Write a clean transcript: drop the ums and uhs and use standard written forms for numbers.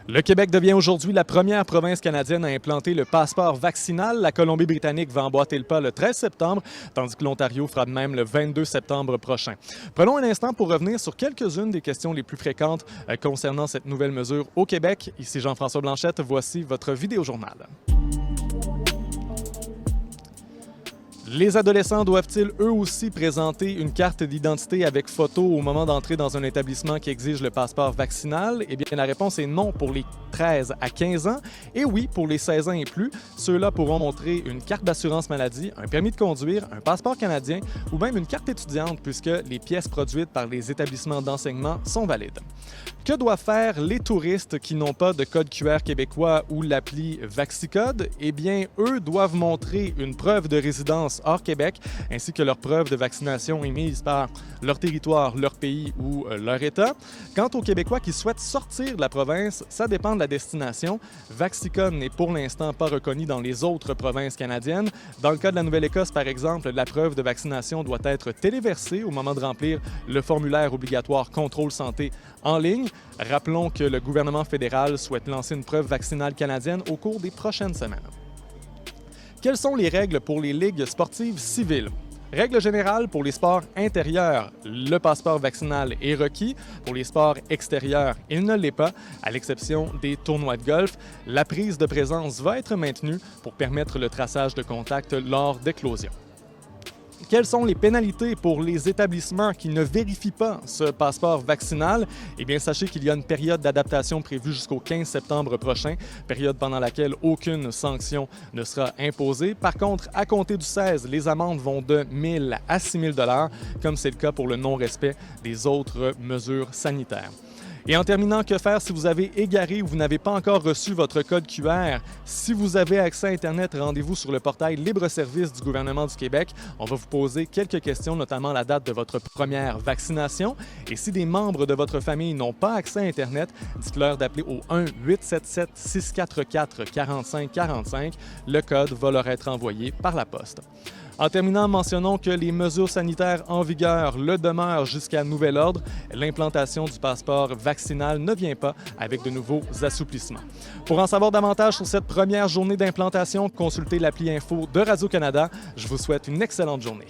Le Québec devient aujourd'hui la première province canadienne à implanter le passeport vaccinal. La Colombie-Britannique va emboîter le pas le 13 septembre, tandis que l'Ontario fera de même le 22 septembre prochain. Prenons un instant pour revenir sur quelques-unes des questions les plus fréquentes concernant cette nouvelle mesure au Québec. Ici Jean-François Blanchette, voici votre vidéojournal. Les adolescents doivent-ils eux aussi présenter une carte d'identité avec photo au moment d'entrer dans un établissement qui exige le passeport vaccinal? Eh bien, la réponse est non pour les 13 à 15 ans et oui pour les 16 ans et plus. Ceux-là pourront montrer une carte d'assurance maladie, un permis de conduire, un passeport canadien ou même une carte étudiante puisque les pièces produites par les établissements d'enseignement sont valides. Que doivent faire les touristes qui n'ont pas de code QR québécois ou l'appli VaxiCode? Eh bien, eux doivent montrer une preuve de résidence hors Québec ainsi que leur preuve de vaccination émise par leur territoire, leur pays ou leur État. Quant aux Québécois qui souhaitent sortir de la province, ça dépend de la destination. VaxiCode n'est pour l'instant pas reconnu dans les autres provinces canadiennes. Dans le cas de la Nouvelle-Écosse, par exemple, la preuve de vaccination doit être téléversée au moment de remplir le formulaire obligatoire Contrôle santé en ligne. Rappelons que le gouvernement fédéral souhaite lancer une preuve vaccinale canadienne au cours des prochaines semaines. Quelles sont les règles pour les ligues sportives civiles? Règle générale pour les sports intérieurs, le passeport vaccinal est requis. Pour les sports extérieurs, il ne l'est pas, à l'exception des tournois de golf. La prise de présence va être maintenue pour permettre le traçage de contact lors d'éclosion. Quelles sont les pénalités pour les établissements qui ne vérifient pas ce passeport vaccinal? Eh bien, sachez qu'il y a une période d'adaptation prévue jusqu'au 15 septembre prochain, période pendant laquelle aucune sanction ne sera imposée. Par contre, à compter du 16, les amendes vont de 1 000 à 6 000 $, comme c'est le cas pour le non-respect des autres mesures sanitaires. Et en terminant, que faire si vous avez égaré ou vous n'avez pas encore reçu votre code QR? Si vous avez accès à Internet, rendez-vous sur le portail Libre-Service du gouvernement du Québec. On va vous poser quelques questions, notamment la date de votre première vaccination. Et si des membres de votre famille n'ont pas accès à Internet, dites-leur d'appeler au 1-877-644-4545. Le code va leur être envoyé par la poste. En terminant, mentionnons que les mesures sanitaires en vigueur le demeurent jusqu'à nouvel ordre. L'implantation du passeport vaccinal ne vient pas avec de nouveaux assouplissements. Pour en savoir davantage sur cette première journée d'implantation, consultez l'appli Info de Radio-Canada. Je vous souhaite une excellente journée.